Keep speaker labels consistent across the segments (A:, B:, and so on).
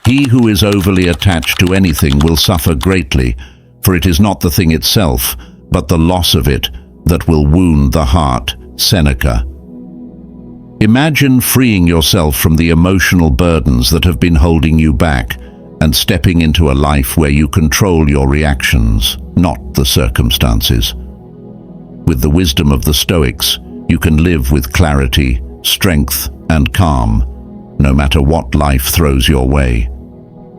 A: He who is overly attached to anything will suffer greatly, for it is not the thing itself, but the loss of it, that will wound the heart. Seneca. Imagine freeing yourself from the emotional burdens that have been holding you back and stepping into a life where you control your reactions, not the circumstances. With the wisdom of the Stoics, you can live with clarity, strength, and calm, no matter what life throws your way.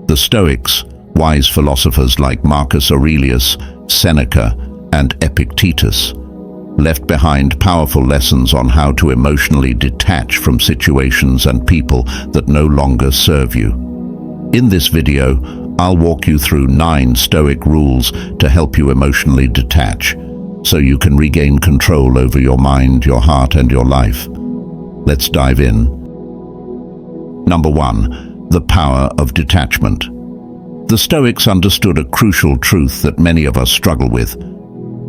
A: The Stoics, wise philosophers like Marcus Aurelius, Seneca, and Epictetus, left behind powerful lessons on how to emotionally detach from situations and people that no longer serve you. In this video, I'll walk you through 9 Stoic rules to help you emotionally detach, so you can regain control over your mind, your heart, and your life. Let's dive in. Number 1. The power of detachment. The Stoics understood a crucial truth that many of us struggle with.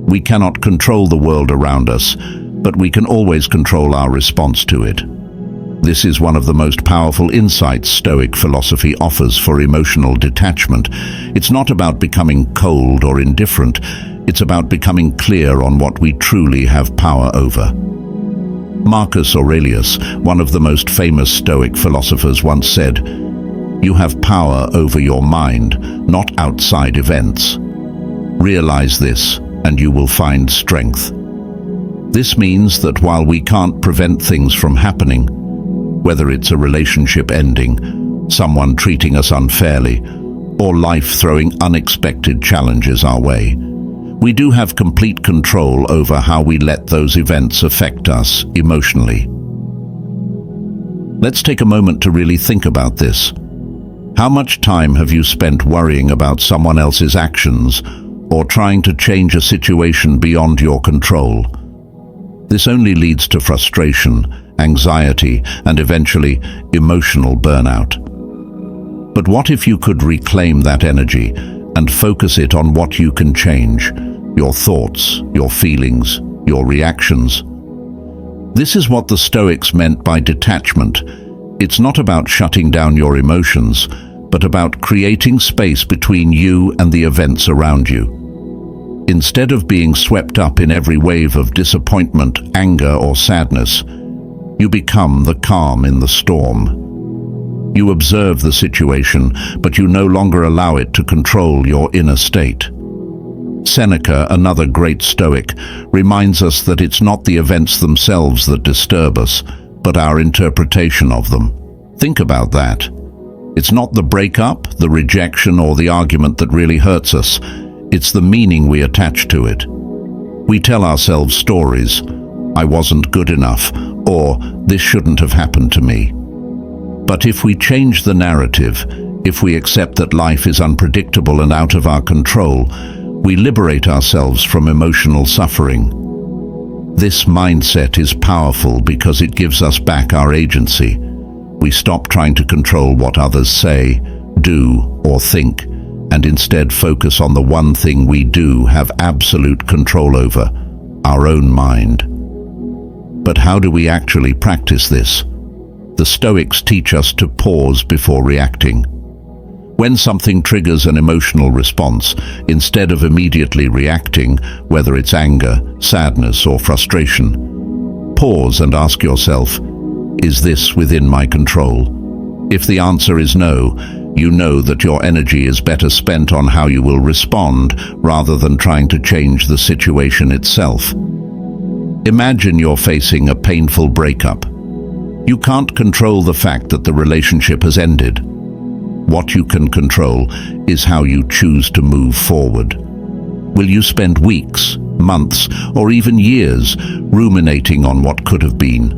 A: We cannot control the world around us, but we can always control our response to it. This is one of the most powerful insights Stoic philosophy offers for emotional detachment. It's not about becoming cold or indifferent. It's about becoming clear on what we truly have power over. Marcus Aurelius, one of the most famous Stoic philosophers, once said, "You have power over your mind, not outside events. Realize this, and you will find strength." This means that while we can't prevent things from happening, whether it's a relationship ending, someone treating us unfairly, or life throwing unexpected challenges our way, we do have complete control over how we let those events affect us emotionally. Let's take a moment to really think about this. How much time have you spent worrying about someone else's actions or trying to change a situation beyond your control? This only leads to frustration, anxiety, and eventually emotional burnout. But what if you could reclaim that energy and focus it on what you can change? Your thoughts, your feelings, your reactions. This is what the Stoics meant by detachment. It's not about shutting down your emotions, but about creating space between you and the events around you. Instead of being swept up in every wave of disappointment, anger, or sadness, you become the calm in the storm. You observe the situation, but you no longer allow it to control your inner state. Seneca, another great Stoic, reminds us that it's not the events themselves that disturb us, but our interpretation of them. Think about that. It's not the breakup, the rejection, or the argument that really hurts us. It's the meaning we attach to it. We tell ourselves stories, "I wasn't good enough," or "this shouldn't have happened to me." But if we change the narrative, if we accept that life is unpredictable and out of our control, we liberate ourselves from emotional suffering. This mindset is powerful because it gives us back our agency. We stop trying to control what others say, do, or think, and instead focus on the one thing we do have absolute control over, our own mind. But how do we actually practice this? The Stoics teach us to pause before reacting. When something triggers an emotional response, instead of immediately reacting, whether it's anger, sadness, or frustration, pause and ask yourself, is this within my control? If the answer is no, you know that your energy is better spent on how you will respond rather than trying to change the situation itself. Imagine you're facing a painful breakup. You can't control the fact that the relationship has ended. What you can control is how you choose to move forward. Will you spend weeks, months, or even years ruminating on what could have been?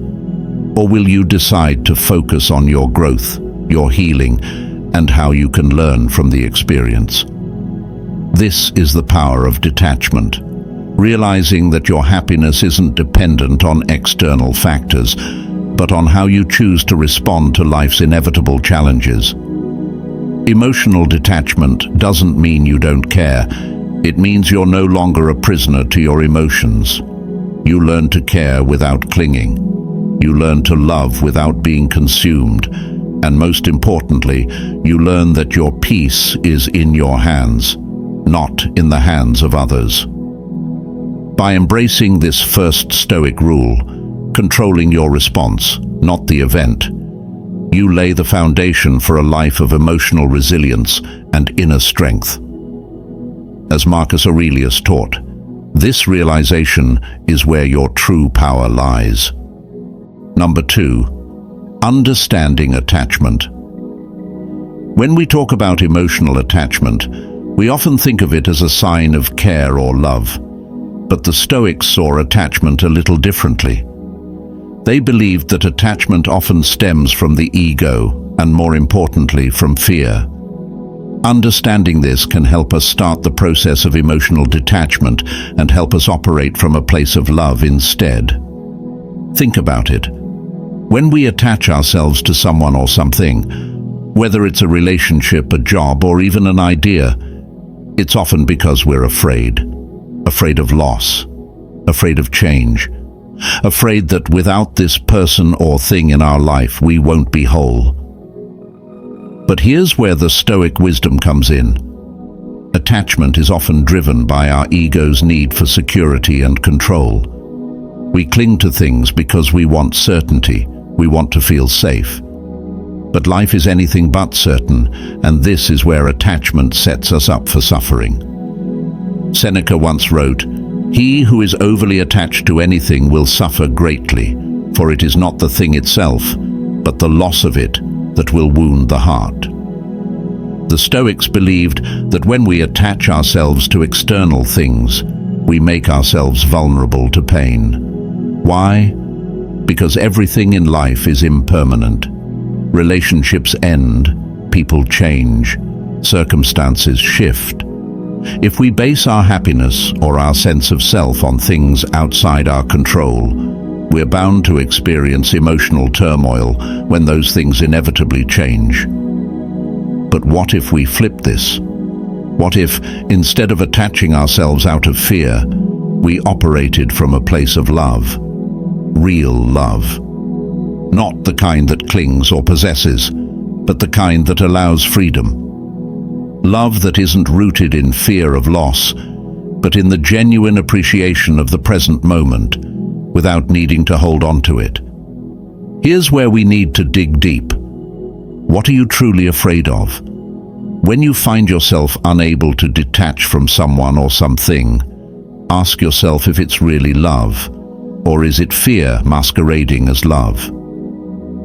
A: Or will you decide to focus on your growth, your healing, and how you can learn from the experience? This is the power of detachment, realizing that your happiness isn't dependent on external factors, but on how you choose to respond to life's inevitable challenges. Emotional detachment doesn't mean you don't care. It means you're no longer a prisoner to your emotions. You learn to care without clinging. You learn to love without being consumed. And most importantly, you learn that your peace is in your hands, not in the hands of others. By embracing this first Stoic rule, controlling your response, not the event, you lay the foundation for a life of emotional resilience and inner strength. As Marcus Aurelius taught, this realization is where your true power lies. Number 2, understanding attachment. When we talk about emotional attachment, we often think of it as a sign of care or love. But the Stoics saw attachment a little differently. They believed that attachment often stems from the ego, and more importantly, from fear. Understanding this can help us start the process of emotional detachment and help us operate from a place of love instead. Think about it. When we attach ourselves to someone or something, whether it's a relationship, a job, or even an idea, it's often because we're afraid of loss, afraid of change, afraid that without this person or thing in our life, we won't be whole. But here's where the Stoic wisdom comes in. Attachment is often driven by our ego's need for security and control. We cling to things because we want certainty, we want to feel safe. But life is anything but certain, and this is where attachment sets us up for suffering. Seneca once wrote, "He who is overly attached to anything will suffer greatly, for it is not the thing itself, but the loss of it that will wound the heart." The Stoics believed that when we attach ourselves to external things, we make ourselves vulnerable to pain. Why? Because everything in life is impermanent. Relationships end, people change, circumstances shift. If we base our happiness or our sense of self on things outside our control, we're bound to experience emotional turmoil when those things inevitably change. But what if we flip this? What if, instead of attaching ourselves out of fear, we operated from a place of love? Real love. Not the kind that clings or possesses, but the kind that allows freedom. Love that isn't rooted in fear of loss, but in the genuine appreciation of the present moment, without needing to hold on to it. Here's where we need to dig deep. What are you truly afraid of? When you find yourself unable to detach from someone or something, ask yourself if it's really love, or is it fear masquerading as love?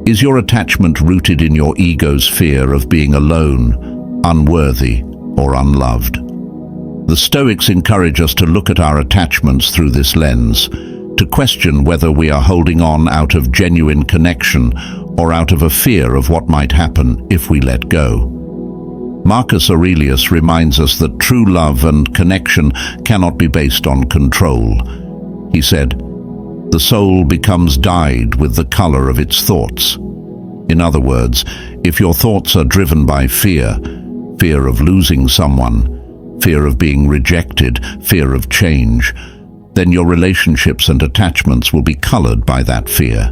A: Is your attachment rooted in your ego's fear of being alone, unworthy, or unloved? The Stoics encourage us to look at our attachments through this lens, to question whether we are holding on out of genuine connection or out of a fear of what might happen if we let go. Marcus Aurelius reminds us that true love and connection cannot be based on control. He said, "The soul becomes dyed with the color of its thoughts." In other words, if your thoughts are driven by fear of losing someone, fear of being rejected, fear of change, then your relationships and attachments will be colored by that fear.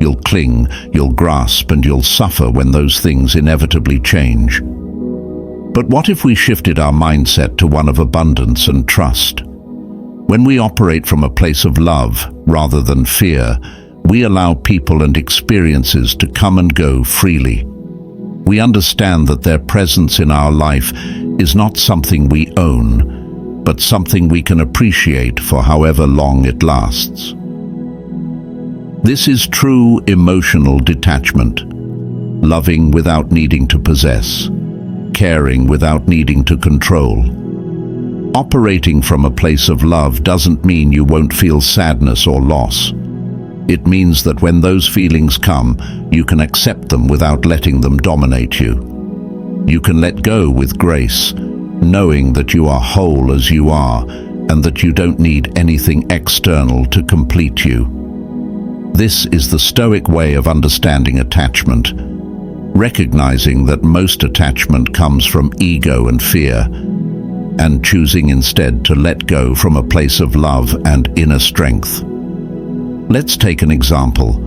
A: You'll cling, you'll grasp, and you'll suffer when those things inevitably change. But what if we shifted our mindset to one of abundance and trust? When we operate from a place of love rather than fear, we allow people and experiences to come and go freely. We understand that their presence in our life is not something we own, but something we can appreciate for however long it lasts. This is true emotional detachment, loving without needing to possess, caring without needing to control. Operating from a place of love doesn't mean you won't feel sadness or loss. It means that when those feelings come, you can accept them without letting them dominate you. You can let go with grace, knowing that you are whole as you are and that you don't need anything external to complete you. This is the Stoic way of understanding attachment, recognizing that most attachment comes from ego and fear, and choosing instead to let go from a place of love and inner strength. Let's take an example.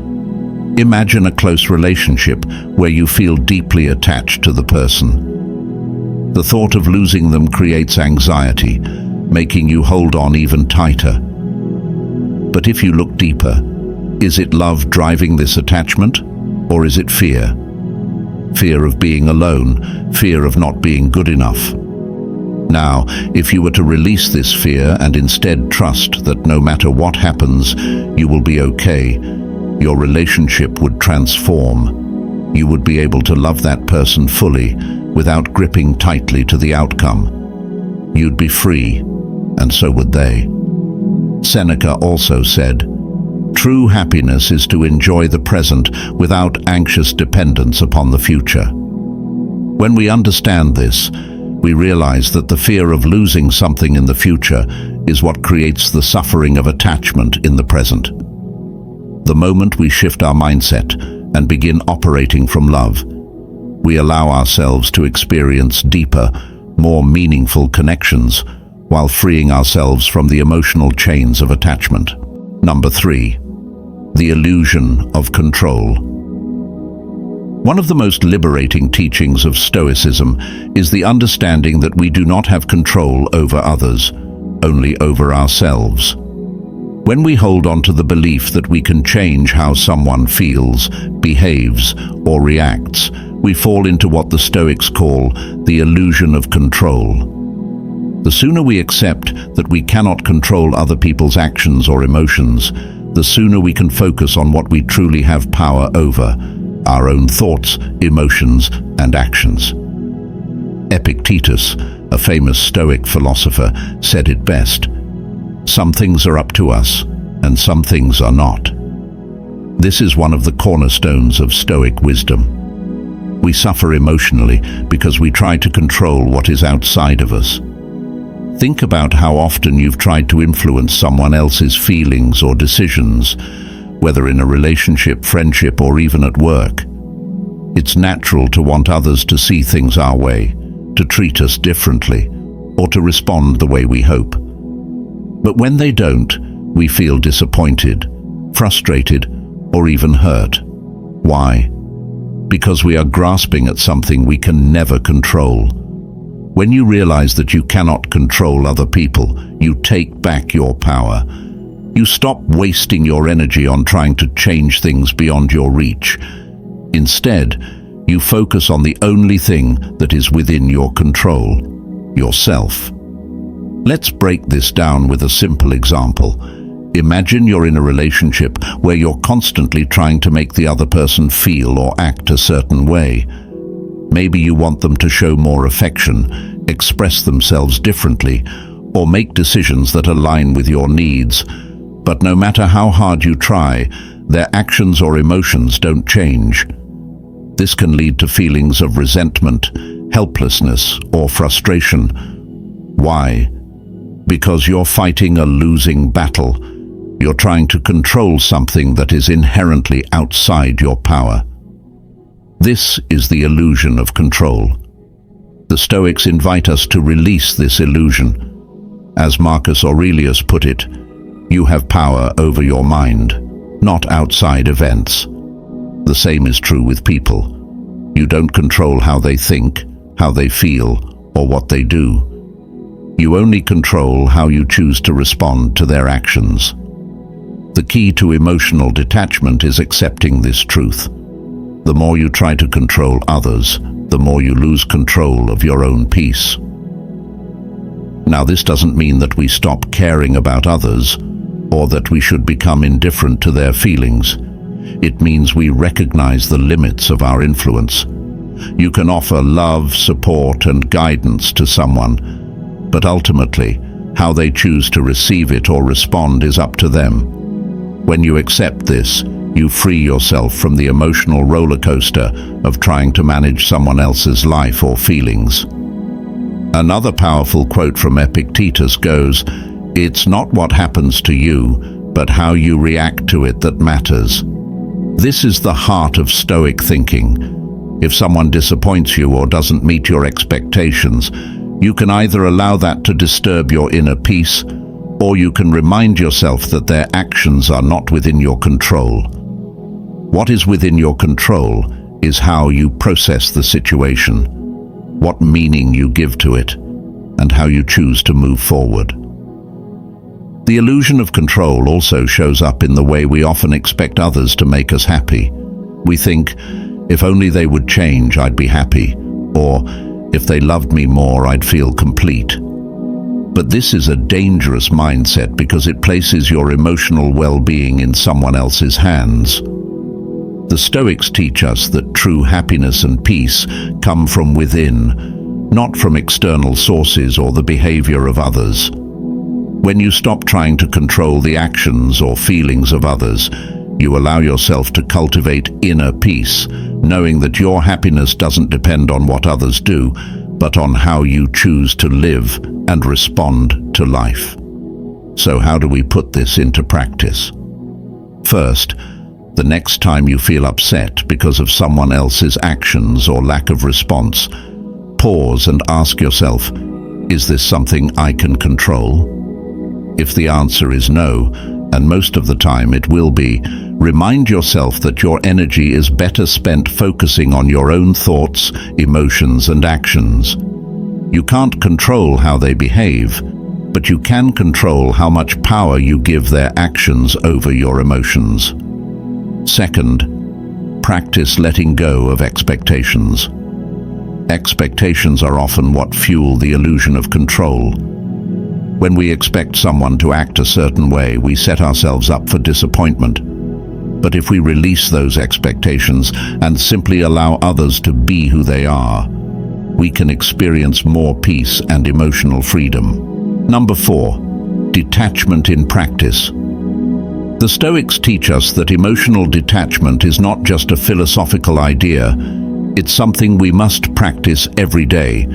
A: Imagine a close relationship where you feel deeply attached to the person. The thought of losing them creates anxiety, making you hold on even tighter. But if you look deeper, is it love driving this attachment, or is it fear? Fear of being alone, fear of not being good enough. Now, if you were to release this fear and instead trust that no matter what happens, you will be okay, your relationship would transform. You would be able to love that person fully, without gripping tightly to the outcome. You'd be free, and so would they. Seneca also said, "True happiness is to enjoy the present without anxious dependence upon the future." When we understand this, we realize that the fear of losing something in the future is what creates the suffering of attachment in the present. The moment we shift our mindset and begin operating from love, we allow ourselves to experience deeper, more meaningful connections while freeing ourselves from the emotional chains of attachment. Number 3. The illusion of control. One of the most liberating teachings of Stoicism is the understanding that we do not have control over others, only over ourselves. When we hold on to the belief that we can change how someone feels, behaves, or reacts, we fall into what the Stoics call the illusion of control. The sooner we accept that we cannot control other people's actions or emotions, the sooner we can focus on what we truly have power over, our own thoughts, emotions, and actions. Epictetus, a famous Stoic philosopher, said it best: "Some things are up to us, and some things are not." This is one of the cornerstones of Stoic wisdom. We suffer emotionally because we try to control what is outside of us. Think about how often you've tried to influence someone else's feelings or decisions, whether in a relationship, friendship, or even at work. It's natural to want others to see things our way, to treat us differently, or to respond the way we hope. But when they don't, we feel disappointed, frustrated, or even hurt. Why? Because we are grasping at something we can never control. When you realize that you cannot control other people, you take back your power. You stop wasting your energy on trying to change things beyond your reach. Instead, you focus on the only thing that is within your control: yourself. Let's break this down with a simple example. Imagine you're in a relationship where you're constantly trying to make the other person feel or act a certain way. Maybe you want them to show more affection, express themselves differently, or make decisions that align with your needs. But no matter how hard you try, their actions or emotions don't change. This can lead to feelings of resentment, helplessness, or frustration. Why? Because you're fighting a losing battle. You're trying to control something that is inherently outside your power. This is the illusion of control. The Stoics invite us to release this illusion. As Marcus Aurelius put it, you have power over your mind, not outside events. The same is true with people. You don't control how they think, how they feel, or what they do. You only control how you choose to respond to their actions. The key to emotional detachment is accepting this truth. The more you try to control others, the more you lose control of your own peace. Now, this doesn't mean that we stop caring about others, or that we should become indifferent to their feelings. It means we recognize the limits of our influence. You can offer love, support, and guidance to someone, but ultimately, how they choose to receive it or respond is up to them. When you accept this, you free yourself from the emotional roller coaster of trying to manage someone else's life or feelings. Another powerful quote from Epictetus goes, "It's not what happens to you, but how you react to it that matters." This is the heart of Stoic thinking. If someone disappoints you or doesn't meet your expectations, you can either allow that to disturb your inner peace, or you can remind yourself that their actions are not within your control. What is within your control is how you process the situation, what meaning you give to it, and how you choose to move forward. The illusion of control also shows up in the way we often expect others to make us happy. We think, if only they would change, I'd be happy, or if they loved me more, I'd feel complete. But this is a dangerous mindset because it places your emotional well-being in someone else's hands. The Stoics teach us that true happiness and peace come from within, not from external sources or the behavior of others. When you stop trying to control the actions or feelings of others, you allow yourself to cultivate inner peace, knowing that your happiness doesn't depend on what others do, but on how you choose to live and respond to life. So how do we put this into practice? First, the next time you feel upset because of someone else's actions or lack of response, pause and ask yourself, is this something I can control? If the answer is no, and most of the time it will be, remind yourself that your energy is better spent focusing on your own thoughts, emotions, and actions. You can't control how they behave, but you can control how much power you give their actions over your emotions. Second, practice letting go of expectations. Expectations are often what fuel the illusion of control. When we expect someone to act a certain way, we set ourselves up for disappointment. But if we release those expectations and simply allow others to be who they are, we can experience more peace and emotional freedom. Number 4, detachment in practice. The Stoics teach us that emotional detachment is not just a philosophical idea, it's something we must practice every day,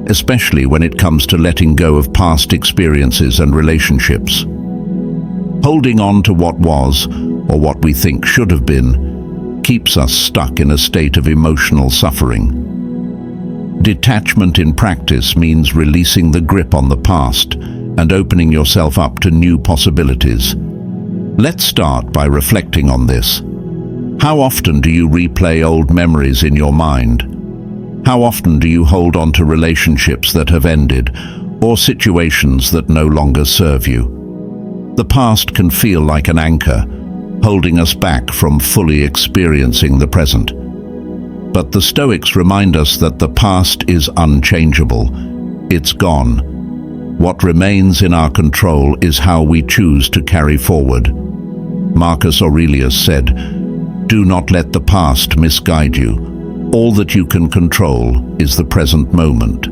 A: especially when it comes to letting go of past experiences and relationships. Holding on to what was, or what we think should have been, keeps us stuck in a state of emotional suffering. Detachment in practice means releasing the grip on the past and opening yourself up to new possibilities. Let's start by reflecting on this. How often do you replay old memories in your mind? How often do you hold on to relationships that have ended, or situations that no longer serve you? The past can feel like an anchor, holding us back from fully experiencing the present. But the Stoics remind us that the past is unchangeable. It's gone. What remains in our control is how we choose to carry forward. Marcus Aurelius said, "Do not let the past misguide you. All that you can control is the present moment."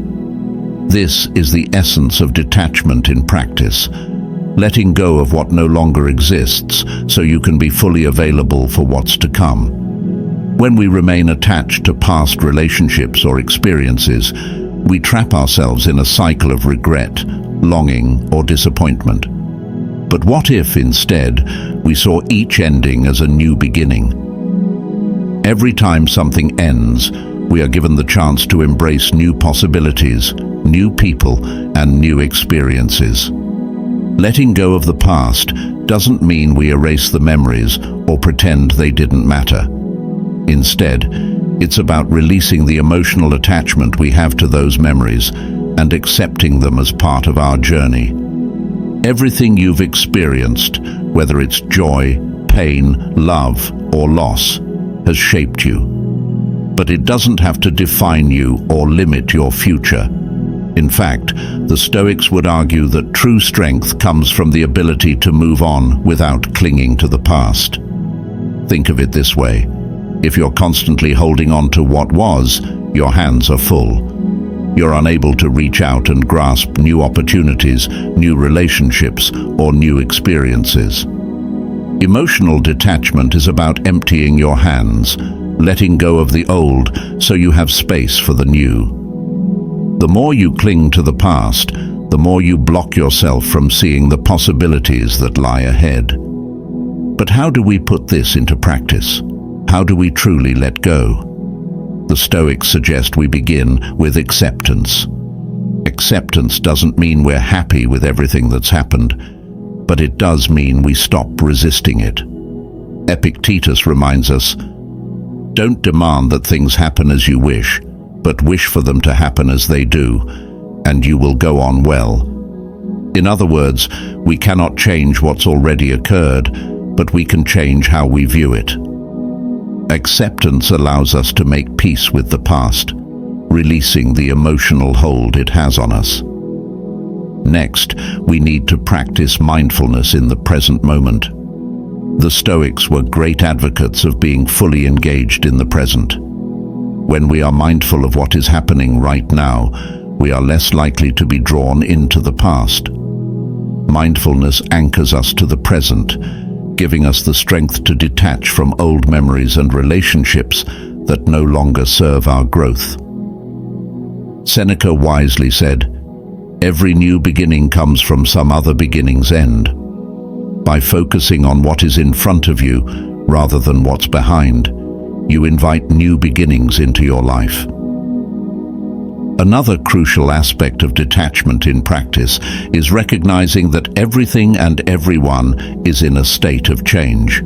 A: This is the essence of detachment in practice, letting go of what no longer exists so you can be fully available for what's to come. When we remain attached to past relationships or experiences, we trap ourselves in a cycle of regret, longing, or disappointment. But what if, instead, we saw each ending as a new beginning? Every time something ends, we are given the chance to embrace new possibilities, new people, and new experiences. Letting go of the past doesn't mean we erase the memories or pretend they didn't matter. Instead, it's about releasing the emotional attachment we have to those memories and accepting them as part of our journey. Everything you've experienced, whether it's joy, pain, love, or loss, has shaped you. But it doesn't have to define you or limit your future. In fact, the Stoics would argue that true strength comes from the ability to move on without clinging to the past. Think of it this way. If you're constantly holding on to what was, your hands are full. You're unable to reach out and grasp new opportunities, new relationships, or new experiences. Emotional detachment is about emptying your hands, letting go of the old so you have space for the new. The more you cling to the past, the more you block yourself from seeing the possibilities that lie ahead. But how do we put this into practice? How do we truly let go? The Stoics suggest we begin with acceptance. Acceptance doesn't mean we're happy with everything that's happened, but it does mean we stop resisting it. Epictetus reminds us, "Don't demand that things happen as you wish, but wish for them to happen as they do, and you will go on well." In other words, we cannot change what's already occurred, but we can change how we view it. Acceptance allows us to make peace with the past, releasing the emotional hold it has on us. Next, we need to practice mindfulness in the present moment. The Stoics were great advocates of being fully engaged in the present. When we are mindful of what is happening right now, we are less likely to be drawn into the past. Mindfulness anchors us to the present, giving us the strength to detach from old memories and relationships that no longer serve our growth. Seneca wisely said, "Every new beginning comes from some other beginning's end." By focusing on what is in front of you rather than what's behind, you invite new beginnings into your life. Another crucial aspect of detachment in practice is recognizing that everything and everyone is in a state of change.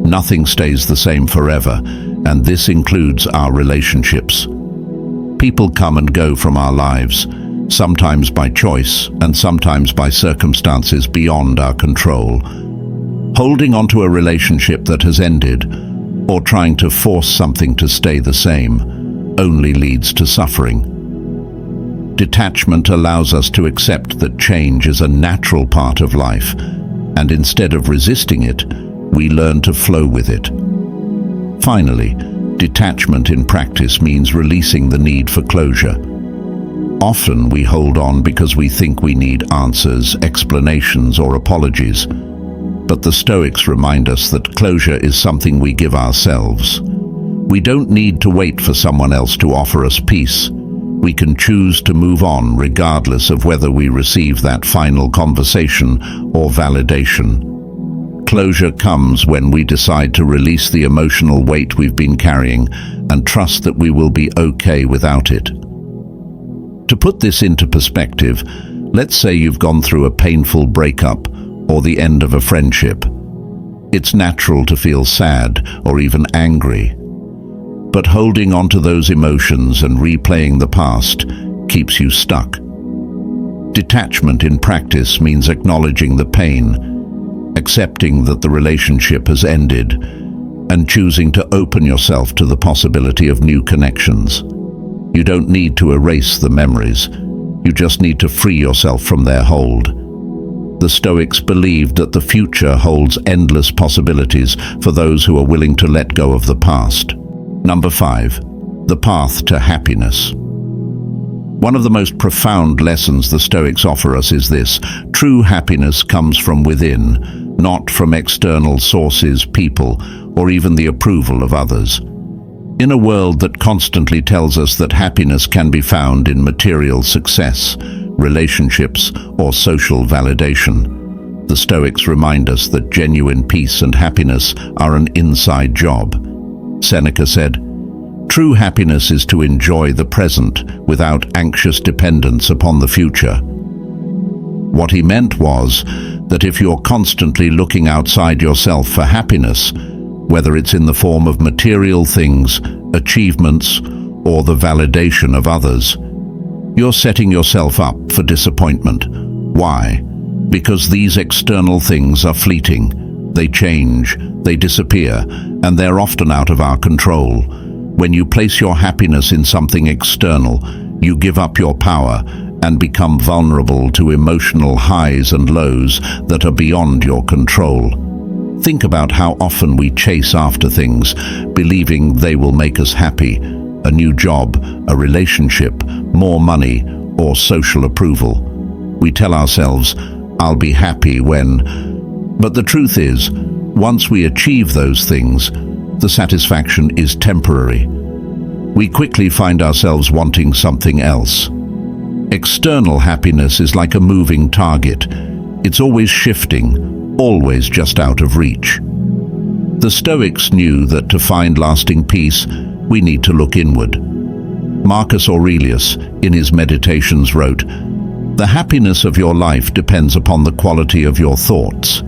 A: Nothing stays the same forever, and this includes our relationships. People come and go from our lives, sometimes by choice and sometimes by circumstances beyond our control. Holding onto a relationship that has ended, or trying to force something to stay the same, only leads to suffering. Detachment allows us to accept that change is a natural part of life, and instead of resisting it, we learn to flow with it. Finally, detachment in practice means releasing the need for closure. Often we hold on because we think we need answers, explanations, or apologies. But the Stoics remind us that closure is something we give ourselves. We don't need to wait for someone else to offer us peace. We can choose to move on regardless of whether we receive that final conversation or validation. Closure comes when we decide to release the emotional weight we've been carrying and trust that we will be okay without it. To put this into perspective, let's say you've gone through a painful breakup or the end of a friendship. It's natural to feel sad or even angry. But holding on to those emotions and replaying the past keeps you stuck. Detachment in practice means acknowledging the pain, accepting that the relationship has ended, and choosing to open yourself to the possibility of new connections. You don't need to erase the memories. You just need to free yourself from their hold. The Stoics believed that the future holds endless possibilities for those who are willing to let go of the past. Number 5, the path to happiness. One of the most profound lessons the Stoics offer us is this: true happiness comes from within, not from external sources, people, or even the approval of others. In a world that constantly tells us that happiness can be found in material success, relationships, or social validation, the Stoics remind us that genuine peace and happiness are an inside job. Seneca said, "True happiness is to enjoy the present without anxious dependence upon the future." What he meant was that if you're constantly looking outside yourself for happiness, whether it's in the form of material things, achievements, or the validation of others, you're setting yourself up for disappointment. Why? Because these external things are fleeting. They change, they disappear, and they're often out of our control. When you place your happiness in something external, you give up your power and become vulnerable to emotional highs and lows that are beyond your control. Think about how often we chase after things, believing they will make us happy: a new job, a relationship, more money, or social approval. We tell ourselves, "I'll be happy when..." But the truth is, once we achieve those things, the satisfaction is temporary. We quickly find ourselves wanting something else. External happiness is like a moving target. It's always shifting, always just out of reach. The Stoics knew that to find lasting peace, we need to look inward. Marcus Aurelius, in his Meditations, wrote, "The happiness of your life depends upon the quality of your thoughts."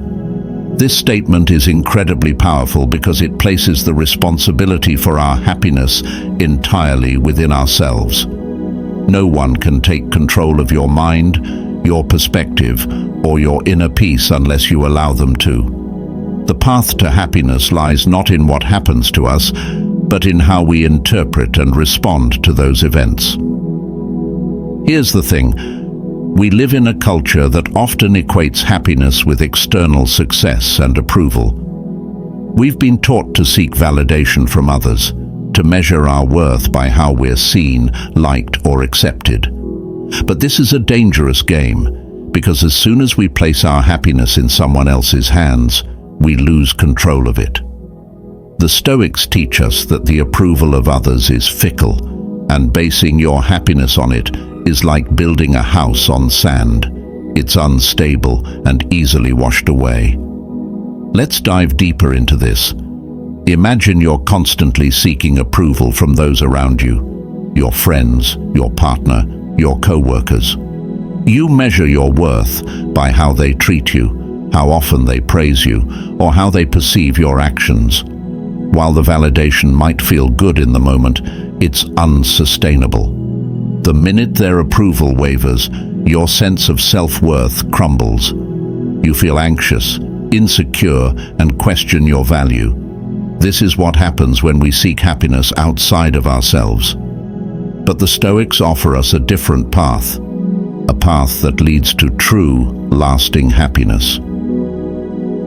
A: This statement is incredibly powerful because it places the responsibility for our happiness entirely within ourselves. No one can take control of your mind, your perspective, or your inner peace unless you allow them to. The path to happiness lies not in what happens to us, but in how we interpret and respond to those events. Here's the thing. We live in a culture that often equates happiness with external success and approval. We've been taught to seek validation from others, to measure our worth by how we're seen, liked, or accepted. But this is a dangerous game, because as soon as we place our happiness in someone else's hands, we lose control of it. The Stoics teach us that the approval of others is fickle, and basing your happiness on it is like building a house on sand. It's unstable and easily washed away. Let's dive deeper into this. Imagine you're constantly seeking approval from those around you, your friends, your partner, your co-workers. You measure your worth by how they treat you, how often they praise you, or how they perceive your actions. While the validation might feel good in the moment, it's unsustainable. The minute their approval wavers, your sense of self-worth crumbles. You feel anxious, insecure, and question your value. This is what happens when we seek happiness outside of ourselves. But the Stoics offer us a different path, a path that leads to true, lasting happiness.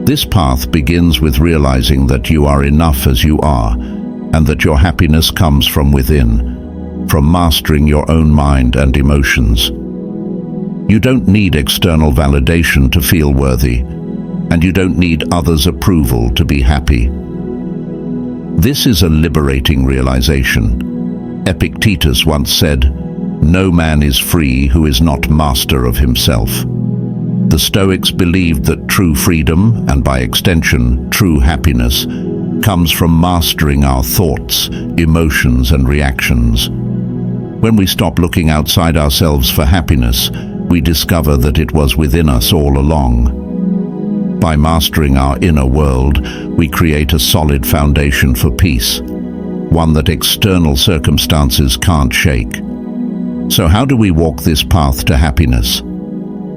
A: This path begins with realizing that you are enough as you are, and that your happiness comes from within, from mastering your own mind and emotions. You don't need external validation to feel worthy, and you don't need others' approval to be happy. This is a liberating realization. Epictetus once said, "No man is free who is not master of himself." The Stoics believed that true freedom, and by extension, true happiness, comes from mastering our thoughts, emotions, and reactions. When we stop looking outside ourselves for happiness, we discover that it was within us all along. By mastering our inner world, we create a solid foundation for peace, one that external circumstances can't shake. So how do we walk this path to happiness?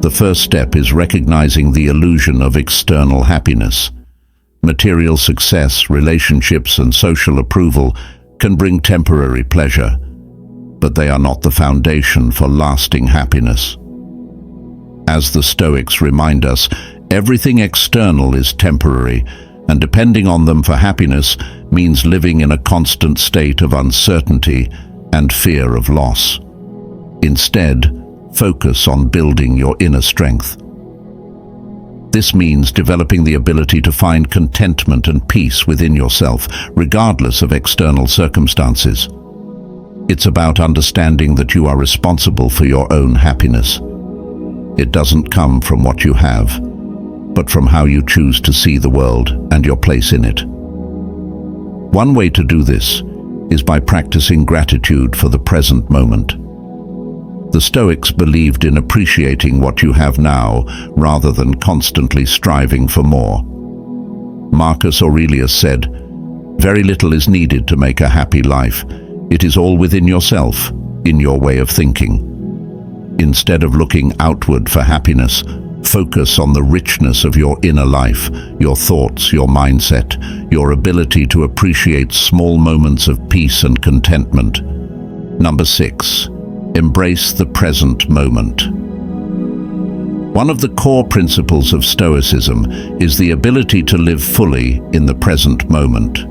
A: The first step is recognizing the illusion of external happiness. Material success, relationships, and social approval can bring temporary pleasure, but they are not the foundation for lasting happiness. As the Stoics remind us, everything external is temporary, and depending on them for happiness means living in a constant state of uncertainty and fear of loss. Instead, focus on building your inner strength. This means developing the ability to find contentment and peace within yourself, regardless of external circumstances. It's about understanding that you are responsible for your own happiness. It doesn't come from what you have, but from how you choose to see the world and your place in it. One way to do this is by practicing gratitude for the present moment. The Stoics believed in appreciating what you have now rather than constantly striving for more. Marcus Aurelius said, "Very little is needed to make a happy life. It is all within yourself, in your way of thinking." Instead of looking outward for happiness, focus on the richness of your inner life, your thoughts, your mindset, your ability to appreciate small moments of peace and contentment. Number 6. Embrace the present moment. One of the core principles of Stoicism is the ability to live fully in the present moment.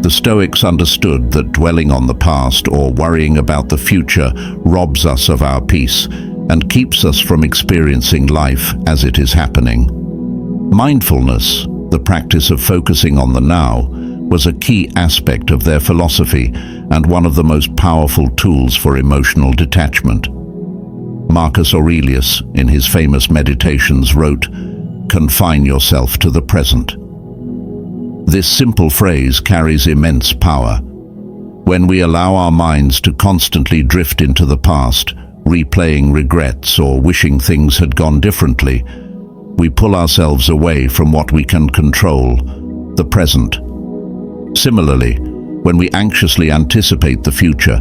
A: The Stoics understood that dwelling on the past or worrying about the future robs us of our peace and keeps us from experiencing life as it is happening. Mindfulness, the practice of focusing on the now, was a key aspect of their philosophy and one of the most powerful tools for emotional detachment. Marcus Aurelius, in his famous Meditations, wrote, "Confine yourself to the present." This simple phrase carries immense power. When we allow our minds to constantly drift into the past, replaying regrets or wishing things had gone differently, We pull ourselves away from what we can control, the present. Similarly, when we anxiously anticipate the future,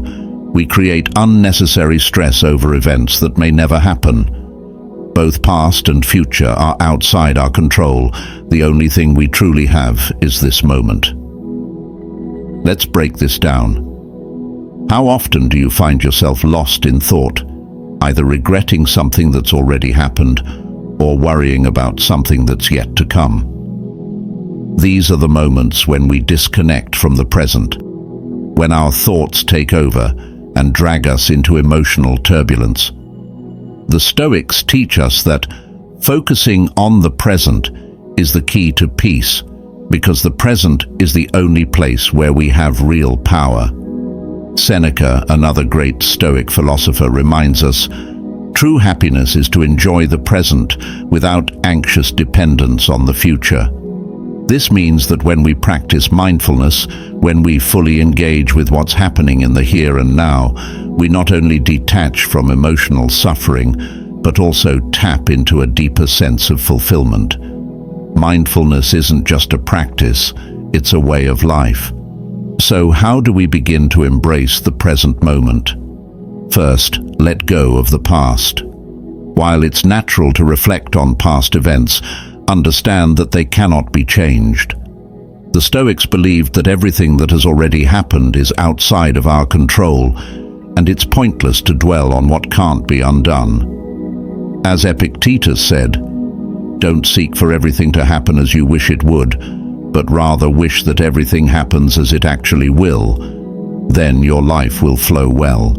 A: we create unnecessary stress over events that may never happen. Both past and future are outside our control. The only thing we truly have is this moment. Let's break this down. How often do you find yourself lost in thought, either regretting something that's already happened or worrying about something that's yet to come? These are the moments when we disconnect from the present, when our thoughts take over and drag us into emotional turbulence. The Stoics teach us that focusing on the present is the key to peace, because the present is the only place where we have real power. Seneca, another great Stoic philosopher, reminds us, true happiness is to enjoy the present without anxious dependence on the future. This means that when we practice mindfulness, when we fully engage with what's happening in the here and now, we not only detach from emotional suffering, but also tap into a deeper sense of fulfillment. Mindfulness isn't just a practice, it's a way of life. So how do we begin to embrace the present moment? First, let go of the past. While it's natural to reflect on past events, understand that they cannot be changed. The Stoics believed that everything that has already happened is outside of our control, and it's pointless to dwell on what can't be undone. As Epictetus said, "Don't seek for everything to happen as you wish it would, but rather wish that everything happens as it actually will. Then your life will flow well."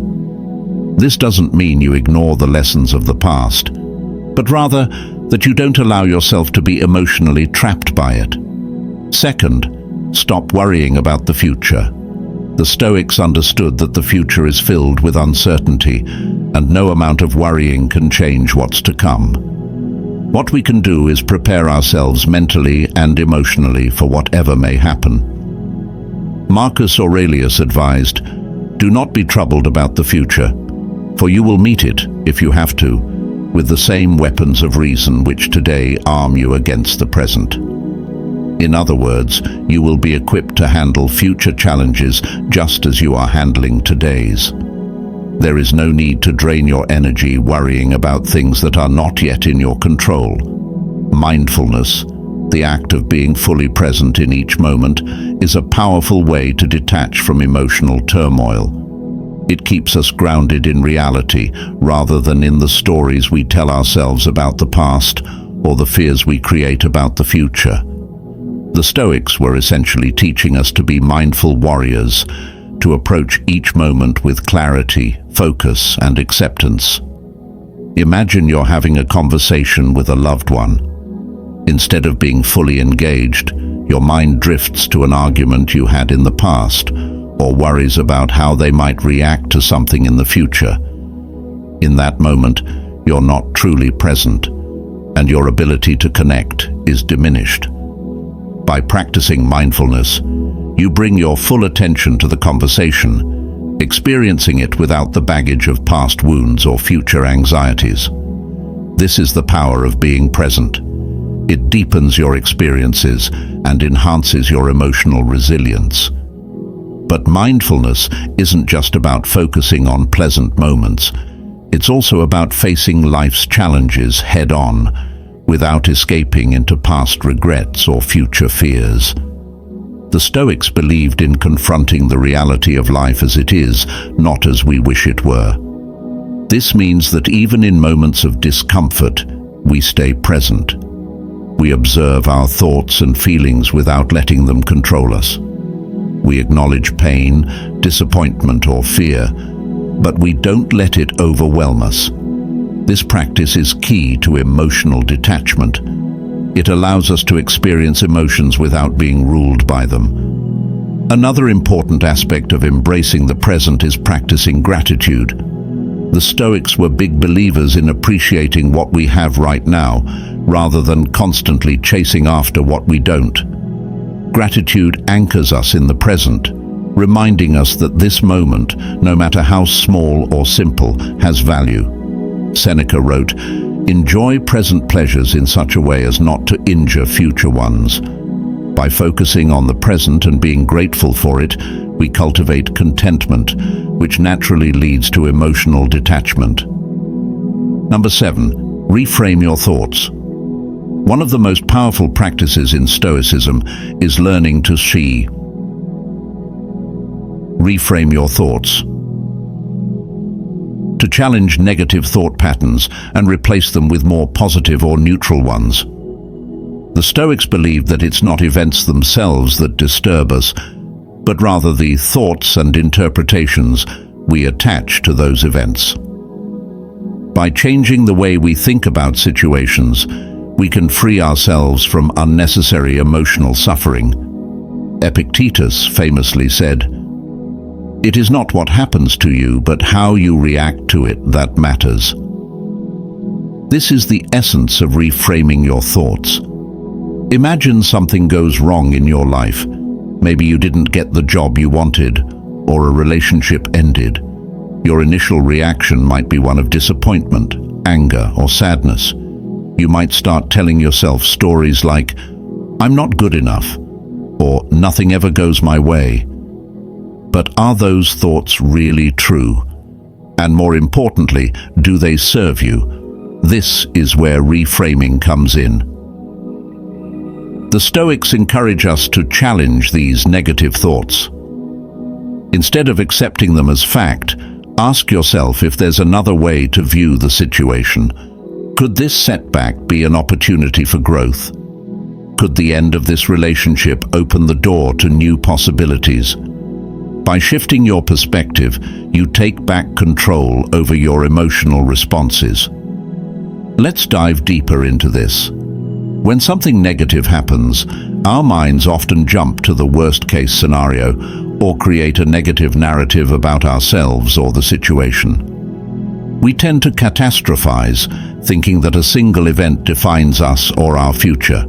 A: This doesn't mean you ignore the lessons of the past, but rather that you don't allow yourself to be emotionally trapped by it. Second, stop worrying about the future. The Stoics understood that the future is filled with uncertainty, and no amount of worrying can change what's to come. What we can do is prepare ourselves mentally and emotionally for whatever may happen. Marcus Aurelius advised, "Do not be troubled about the future, for you will meet it, if you have to, with the same weapons of reason which today arm you against the present." In other words, you will be equipped to handle future challenges just as you are handling today's. There is no need to drain your energy worrying about things that are not yet in your control. Mindfulness, the act of being fully present in each moment, is a powerful way to detach from emotional turmoil. It keeps us grounded in reality rather than in the stories we tell ourselves about the past or the fears we create about the future. The Stoics were essentially teaching us to be mindful warriors, to approach each moment with clarity, focus, and acceptance. Imagine you're having a conversation with a loved one. Instead of being fully engaged, your mind drifts to an argument you had in the past, or worries about how they might react to something in the future. In that moment, you're not truly present, and your ability to connect is diminished. By practicing mindfulness, you bring your full attention to the conversation, experiencing it without the baggage of past wounds or future anxieties. This is the power of being present. It deepens your experiences and enhances your emotional resilience. But mindfulness isn't just about focusing on pleasant moments. It's also about facing life's challenges head-on, without escaping into past regrets or future fears. The Stoics believed in confronting the reality of life as it is, not as we wish it were. This means that even in moments of discomfort, we stay present. We observe our thoughts and feelings without letting them control us. We acknowledge pain, disappointment, or fear, but we don't let it overwhelm us. This practice is key to emotional detachment. It allows us to experience emotions without being ruled by them. Another important aspect of embracing the present is practicing gratitude. The Stoics were big believers in appreciating what we have right now, rather than constantly chasing after what we don't. Gratitude anchors us in the present, reminding us that this moment, no matter how small or simple, has value. Seneca wrote, Enjoy present pleasures in such a way as not to injure future ones. By focusing on the present and being grateful for it, we cultivate contentment, which naturally leads to emotional detachment. Number 7, reframe your thoughts. One of the most powerful practices in Stoicism is learning to see. Reframe your thoughts. To challenge negative thought patterns and replace them with more positive or neutral ones. The Stoics believed that it's not events themselves that disturb us, but rather the thoughts and interpretations we attach to those events. By changing the way we think about situations, we can free ourselves from unnecessary emotional suffering. Epictetus famously said, "It is not what happens to you, but how you react to it that matters." This is the essence of reframing your thoughts. Imagine something goes wrong in your life. Maybe you didn't get the job you wanted, or a relationship ended. Your initial reaction might be one of disappointment, anger, or sadness. You might start telling yourself stories like, "I'm not good enough," or "nothing ever goes my way." But are those thoughts really true? And more importantly, do they serve you? This is where reframing comes in. The Stoics encourage us to challenge these negative thoughts. Instead of accepting them as fact, ask yourself if there's another way to view the situation. Could this setback be an opportunity for growth? Could the end of this relationship open the door to new possibilities? By shifting your perspective, you take back control over your emotional responses. Let's dive deeper into this. When something negative happens, our minds often jump to the worst-case scenario or create a negative narrative about ourselves or the situation. We tend to catastrophize, thinking that a single event defines us or our future.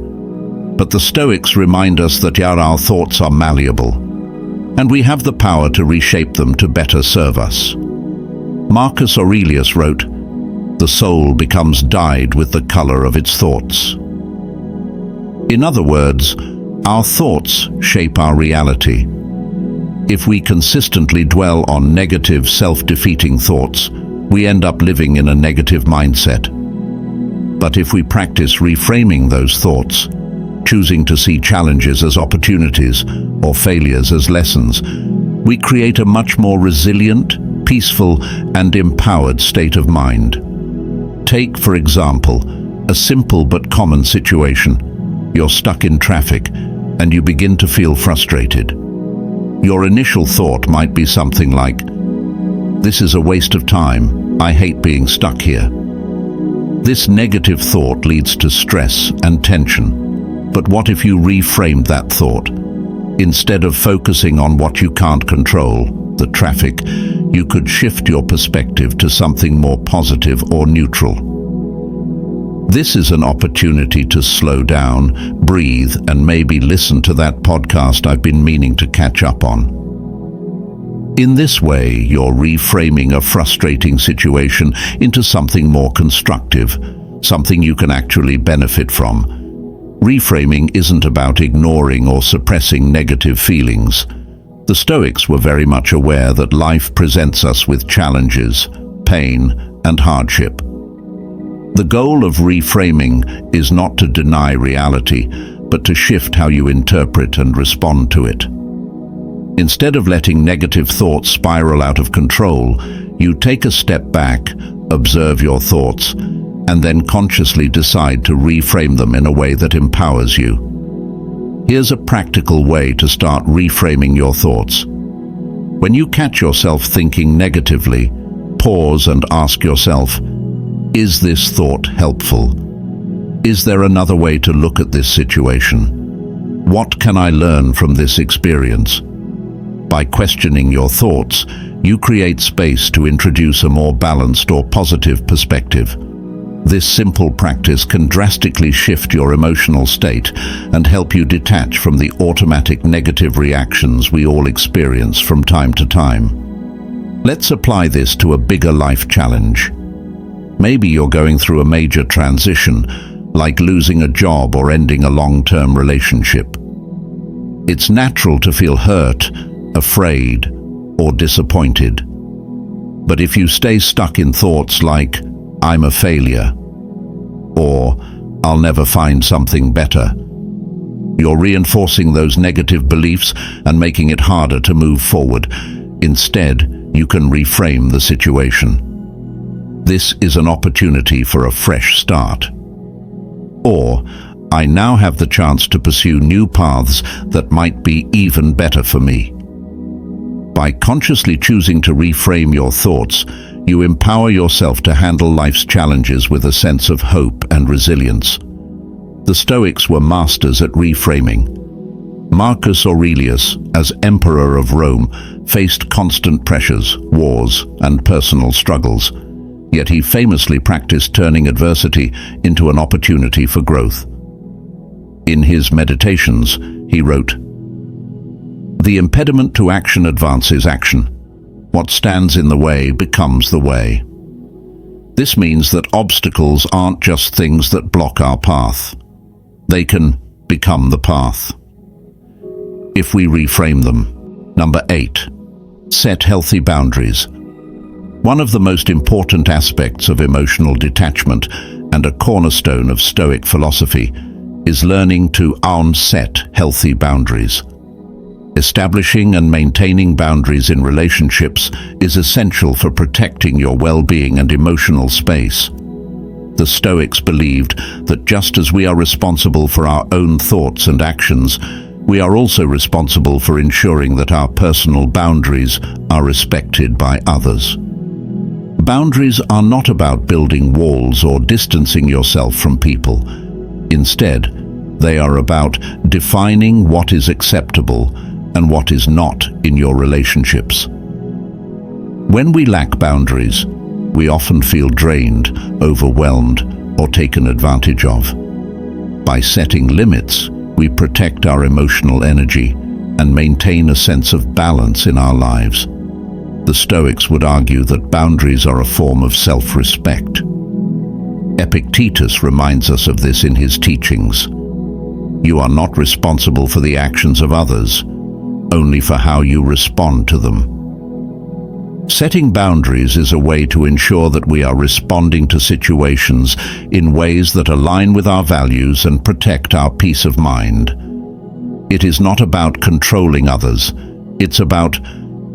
A: But the Stoics remind us that our thoughts are malleable, and we have the power to reshape them to better serve us. Marcus Aurelius wrote, "The soul becomes dyed with the color of its thoughts." In other words, our thoughts shape our reality. If we consistently dwell on negative, self-defeating thoughts, we end up living in a negative mindset. But if we practice reframing those thoughts, choosing to see challenges as opportunities or failures as lessons, we create a much more resilient, peaceful, and empowered state of mind. Take, for example, a simple but common situation. You're stuck in traffic and you begin to feel frustrated. Your initial thought might be something like, "This is a waste of time. I hate being stuck here." This negative thought leads to stress and tension. But what if you reframed that thought? Instead of focusing on what you can't control, the traffic, you could shift your perspective to something more positive or neutral. This is an opportunity to slow down, breathe, and maybe listen to that podcast I've been meaning to catch up on. In this way, you're reframing a frustrating situation into something more constructive, something you can actually benefit from. Reframing isn't about ignoring or suppressing negative feelings. The Stoics were very much aware that life presents us with challenges, pain, and hardship. The goal of reframing is not to deny reality, but to shift how you interpret and respond to it. Instead of letting negative thoughts spiral out of control, you take a step back, observe your thoughts, and then consciously decide to reframe them in a way that empowers you. Here's a practical way to start reframing your thoughts. When you catch yourself thinking negatively, pause and ask yourself, is this thought helpful? Is there another way to look at this situation? What can I learn from this experience? By questioning your thoughts, you create space to introduce a more balanced or positive perspective. This simple practice can drastically shift your emotional state and help you detach from the automatic negative reactions we all experience from time to time. Let's apply this to a bigger life challenge. Maybe you're going through a major transition, like losing a job or ending a long-term relationship. It's natural to feel hurt, afraid, or disappointed. But if you stay stuck in thoughts like, "I'm a failure," or "I'll never find something better," you're reinforcing those negative beliefs and making it harder to move forward. Instead, you can reframe the situation. This is an opportunity for a fresh start. Or, "I now have the chance to pursue new paths that might be even better for me." By consciously choosing to reframe your thoughts, you empower yourself to handle life's challenges with a sense of hope and resilience. The Stoics were masters at reframing. Marcus Aurelius, as Emperor of Rome, faced constant pressures, wars, and personal struggles. Yet he famously practiced turning adversity into an opportunity for growth. In his Meditations, he wrote, "The impediment to action advances action. What stands in the way becomes the way." This means that obstacles aren't just things that block our path. They can become the path if we reframe them. Number 8. Set healthy boundaries. One of the most important aspects of emotional detachment and a cornerstone of Stoic philosophy is learning to set healthy boundaries. Establishing and maintaining boundaries in relationships is essential for protecting your well-being and emotional space. The Stoics believed that just as we are responsible for our own thoughts and actions, we are also responsible for ensuring that our personal boundaries are respected by others. Boundaries are not about building walls or distancing yourself from people. Instead, they are about defining what is acceptable and what is not in your relationships. When we lack boundaries, we often feel drained, overwhelmed, or taken advantage of. By setting limits, we protect our emotional energy and maintain a sense of balance in our lives. The Stoics would argue that boundaries are a form of self-respect. Epictetus reminds us of this in his teachings. "You are not responsible for the actions of others, only for how you respond to them." Setting boundaries is a way to ensure that we are responding to situations in ways that align with our values and protect our peace of mind. It is not about controlling others. It's about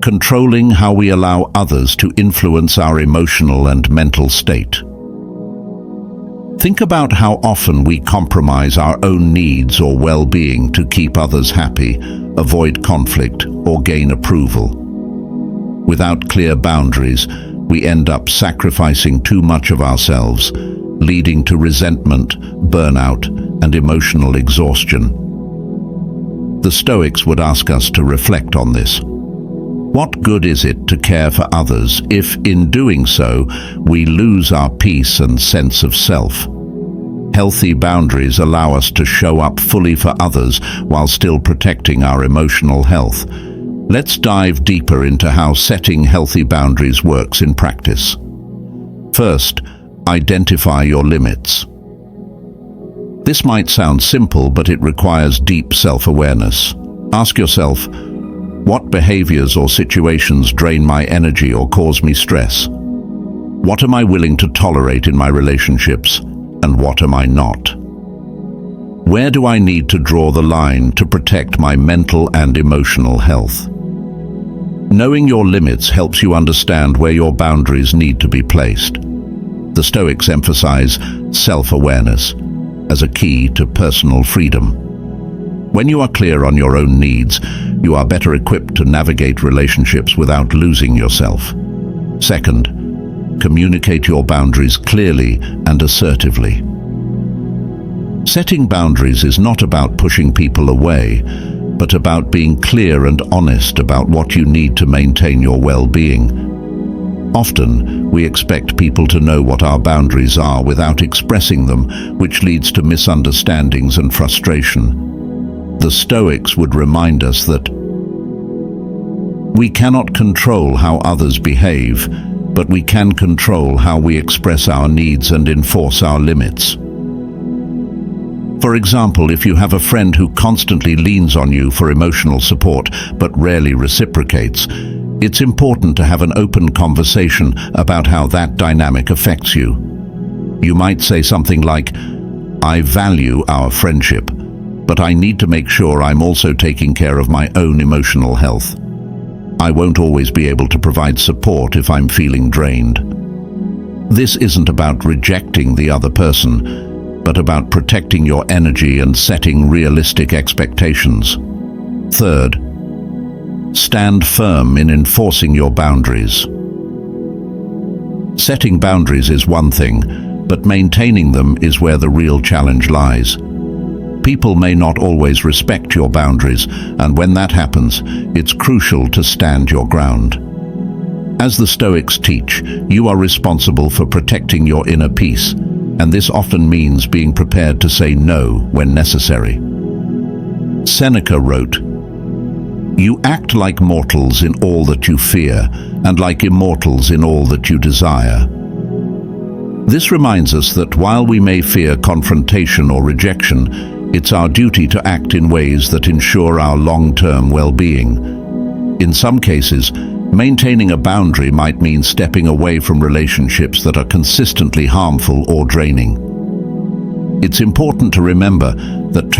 A: controlling how we allow others to influence our emotional and mental state. Think about how often we compromise our own needs or well-being to keep others happy, avoid conflict, or gain approval. Without clear boundaries, we end up sacrificing too much of ourselves, leading to resentment, burnout, and emotional exhaustion. The Stoics would ask us to reflect on this. What good is it to care for others if, in doing so, we lose our peace and sense of self? Healthy boundaries allow us to show up fully for others while still protecting our emotional health. Let's dive deeper into how setting healthy boundaries works in practice. First, identify your limits. This might sound simple, but it requires deep self-awareness. Ask yourself, what behaviors or situations drain my energy or cause me stress? What am I willing to tolerate in my relationships, and what am I not? Where do I need to draw the line to protect my mental and emotional health? Knowing your limits helps you understand where your boundaries need to be placed. The Stoics emphasize self-awareness as a key to personal freedom. When you are clear on your own needs, you are better equipped to navigate relationships without losing yourself. Second, communicate your boundaries clearly and assertively. Setting boundaries is not about pushing people away, but about being clear and honest about what you need to maintain your well-being. Often, we expect people to know what our boundaries are without expressing them, which leads to misunderstandings and frustration. The Stoics would remind us that we cannot control how others behave, but we can control how we express our needs and enforce our limits. For example, if you have a friend who constantly leans on you for emotional support but rarely reciprocates, it's important to have an open conversation about how that dynamic affects you. You might say something like, "I value our friendship, but I need to make sure I'm also taking care of my own emotional health. I won't always be able to provide support if I'm feeling drained." This isn't about rejecting the other person, but about protecting your energy and setting realistic expectations. Third, stand firm in enforcing your boundaries. Setting boundaries is one thing, but maintaining them is where the real challenge lies. People may not always respect your boundaries, and when that happens, it's crucial to stand your ground. As the Stoics teach, you are responsible for protecting your inner peace, and this often means being prepared to say no when necessary. Seneca wrote, "You act like mortals in all that you fear, and like immortals in all that you desire." This reminds us that while we may fear confrontation or rejection, it's our duty to act in ways that ensure our long-term well-being. In some cases, maintaining a boundary might mean stepping away from relationships that are consistently harmful or draining. It's important to remember that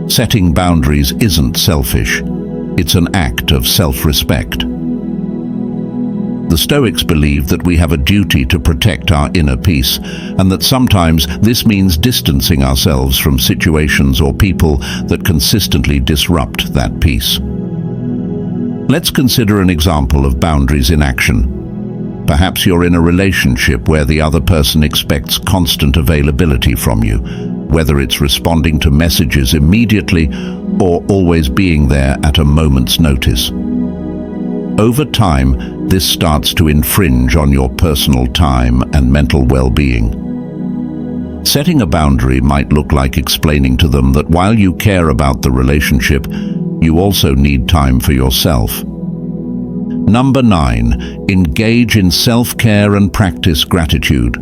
A: setting boundaries isn't selfish. It's an act of self-respect. The Stoics believe that we have a duty to protect our inner peace, and that sometimes this means distancing ourselves from situations or people that consistently disrupt that peace. Let's consider an example of boundaries in action. Perhaps you're in a relationship where the other person expects constant availability from you, whether it's responding to messages immediately or always being there at a moment's notice. Over time, this starts to infringe on your personal time and mental well-being. Setting a boundary might look like explaining to them that while you care about the relationship, you also need time for yourself. Number 9, engage in self-care and practice gratitude.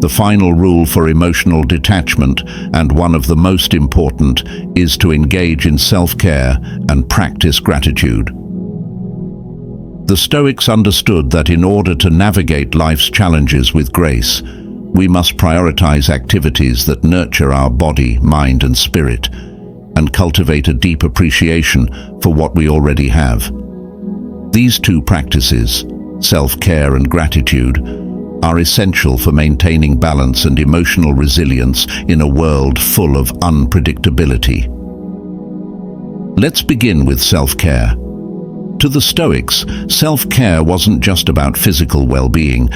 A: The final rule for emotional detachment, and one of the most important, is to engage in self-care and practice gratitude. The Stoics understood that in order to navigate life's challenges with grace, we must prioritize activities that nurture our body, mind, and spirit, and cultivate a deep appreciation for what we already have. These two practices, self-care and gratitude, are essential for maintaining balance and emotional resilience in a world full of unpredictability. Let's begin with self-care. To the Stoics, self-care wasn't just about physical well-being,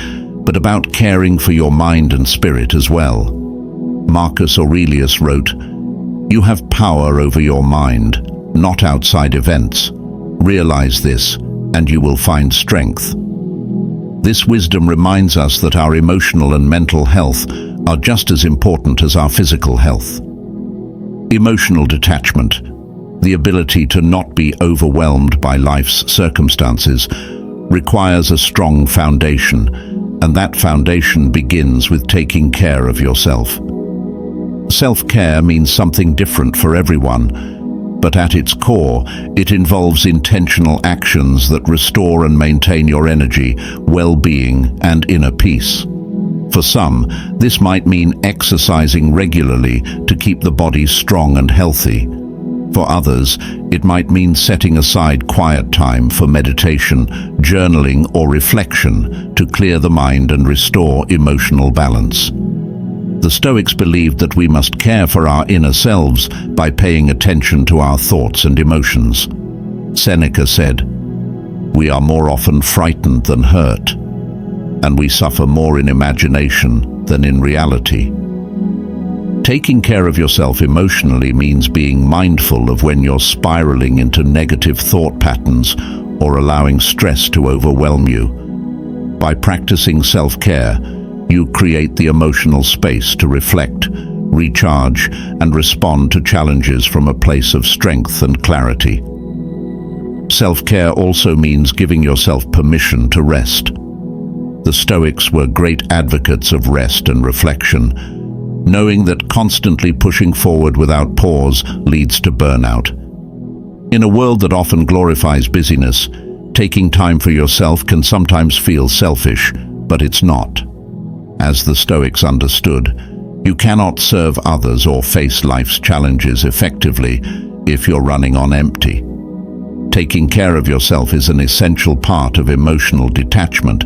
A: but about caring for your mind and spirit as well. Marcus Aurelius wrote, "You have power over your mind, not outside events. Realize this, and you will find strength." This wisdom reminds us that our emotional and mental health are just as important as our physical health. Emotional detachment, the ability to not be overwhelmed by life's circumstances, requires a strong foundation, and that foundation begins with taking care of yourself. Self-care means something different for everyone, but at its core, it involves intentional actions that restore and maintain your energy, well-being, and inner peace. For some, this might mean exercising regularly to keep the body strong and healthy. For others, it might mean setting aside quiet time for meditation, journaling, or reflection to clear the mind and restore emotional balance. The Stoics believed that we must care for our inner selves by paying attention to our thoughts and emotions. Seneca said, "We are more often frightened than hurt, and we suffer more in imagination than in reality." Taking care of yourself emotionally means being mindful of when you're spiraling into negative thought patterns or allowing stress to overwhelm you. By practicing self-care, you create the emotional space to reflect, recharge, and respond to challenges from a place of strength and clarity. Self-care also means giving yourself permission to rest. The Stoics were great advocates of rest and reflection, knowing that constantly pushing forward without pause leads to burnout. In a world that often glorifies busyness, taking time for yourself can sometimes feel selfish, but it's not. As the Stoics understood, you cannot serve others or face life's challenges effectively if you're running on empty. Taking care of yourself is an essential part of emotional detachment,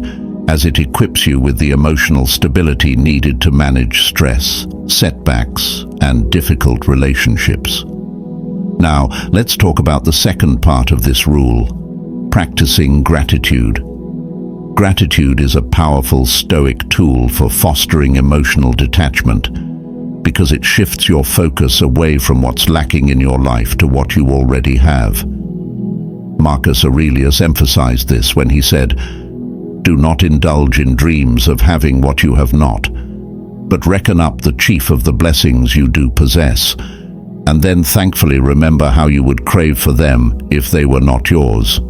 A: as it equips you with the emotional stability needed to manage stress, setbacks, and difficult relationships. Now, let's talk about the second part of this rule: practicing gratitude. Gratitude is a powerful Stoic tool for fostering emotional detachment because it shifts your focus away from what's lacking in your life to what you already have. Marcus Aurelius emphasized this when he said, "Do not indulge in dreams of having what you have not, but reckon up the chief of the blessings you do possess, and then thankfully remember how you would crave for them if they were not yours."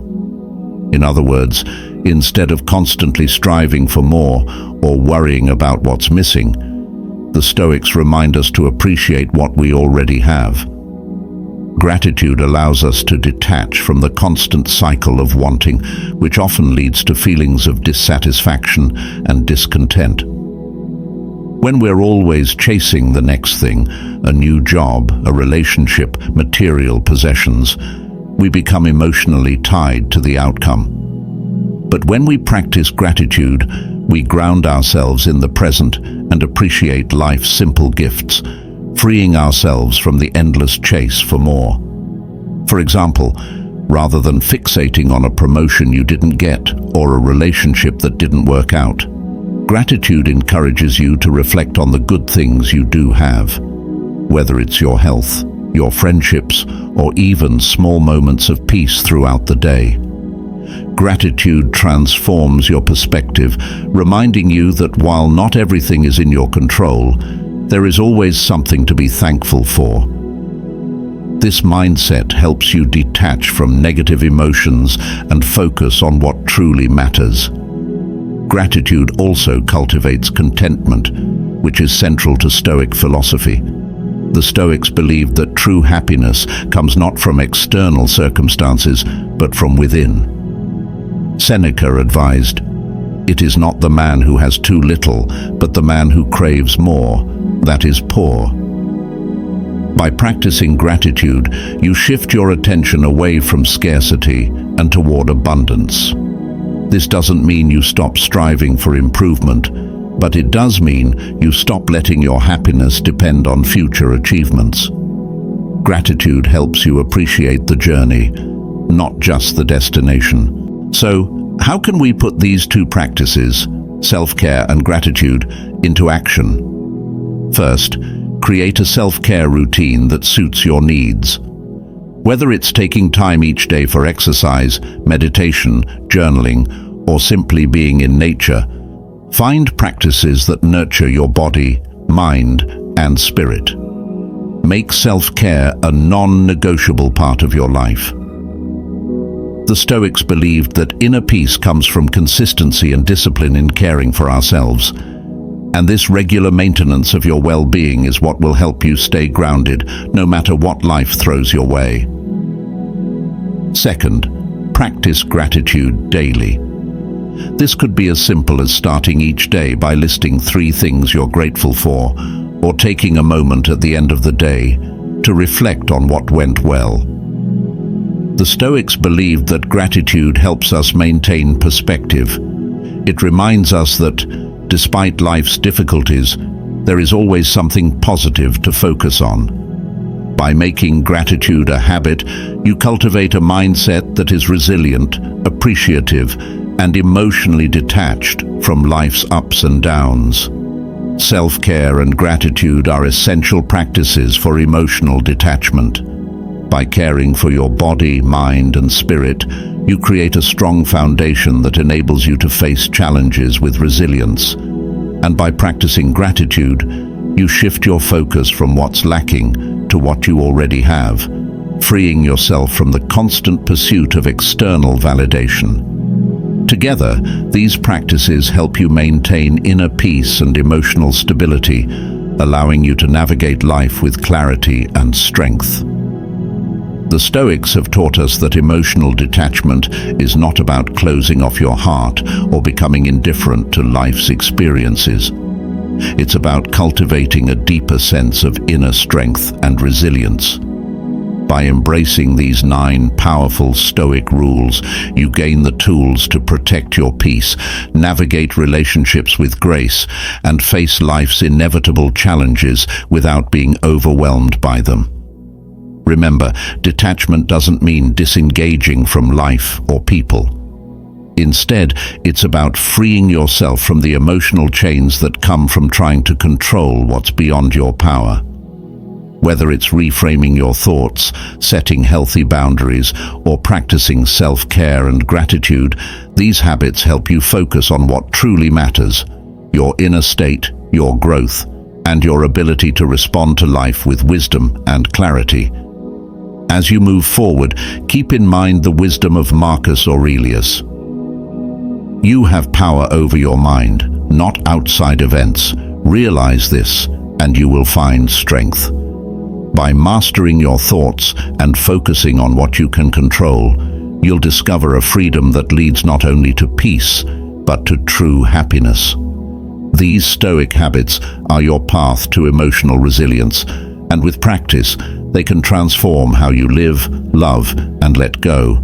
A: In other words, instead of constantly striving for more or worrying about what's missing, the Stoics remind us to appreciate what we already have. Gratitude allows us to detach from the constant cycle of wanting, which often leads to feelings of dissatisfaction and discontent. When we're always chasing the next thing, a new job, a relationship, material possessions, we become emotionally tied to the outcome. But when we practice gratitude, we ground ourselves in the present and appreciate life's simple gifts, freeing ourselves from the endless chase for more. For example, rather than fixating on a promotion you didn't get or a relationship that didn't work out, gratitude encourages you to reflect on the good things you do have, whether it's your health, your friendships, or even small moments of peace throughout the day. Gratitude transforms your perspective, reminding you that while not everything is in your control, there is always something to be thankful for. This mindset helps you detach from negative emotions and focus on what truly matters. Gratitude also cultivates contentment, which is central to Stoic philosophy. The Stoics believed that true happiness comes not from external circumstances, but from within. Seneca advised, "It is not the man who has too little, but the man who craves more, that is poor." By practicing gratitude, you shift your attention away from scarcity and toward abundance. This doesn't mean you stop striving for improvement, but it does mean you stop letting your happiness depend on future achievements. Gratitude helps you appreciate the journey, not just the destination. So, how can we put these two practices, self-care and gratitude, into action? First, create a self-care routine that suits your needs. Whether it's taking time each day for exercise, meditation, journaling, or simply being in nature, find practices that nurture your body, mind, and spirit. Make self-care a non-negotiable part of your life. The Stoics believed that inner peace comes from consistency and discipline in caring for ourselves, and this regular maintenance of your well-being is what will help you stay grounded no matter what life throws your way. Second, practice gratitude daily. This could be as simple as starting each day by listing 3 things you're grateful for, or taking a moment at the end of the day to reflect on what went well. The Stoics believed that gratitude helps us maintain perspective. It reminds us that, despite life's difficulties, there is always something positive to focus on. By making gratitude a habit, you cultivate a mindset that is resilient, appreciative, and emotionally detached from life's ups and downs. Self-care and gratitude are essential practices for emotional detachment. By caring for your body, mind, and spirit, you create a strong foundation that enables you to face challenges with resilience. And by practicing gratitude, you shift your focus from what's lacking to what you already have, freeing yourself from the constant pursuit of external validation. Together, these practices help you maintain inner peace and emotional stability, allowing you to navigate life with clarity and strength. The Stoics have taught us that emotional detachment is not about closing off your heart or becoming indifferent to life's experiences. It's about cultivating a deeper sense of inner strength and resilience. By embracing these 9 powerful Stoic rules, you gain the tools to protect your peace, navigate relationships with grace, and face life's inevitable challenges without being overwhelmed by them. Remember, detachment doesn't mean disengaging from life or people. Instead, it's about freeing yourself from the emotional chains that come from trying to control what's beyond your power. Whether it's reframing your thoughts, setting healthy boundaries, or practicing self-care and gratitude, these habits help you focus on what truly matters: your inner state, your growth, and your ability to respond to life with wisdom and clarity. As you move forward, keep in mind the wisdom of Marcus Aurelius. You have power over your mind, not outside events. Realize this, and you will find strength. By mastering your thoughts and focusing on what you can control, you'll discover a freedom that leads not only to peace, but to true happiness. These Stoic habits are your path to emotional resilience, and with practice, they can transform how you live, love, and let go.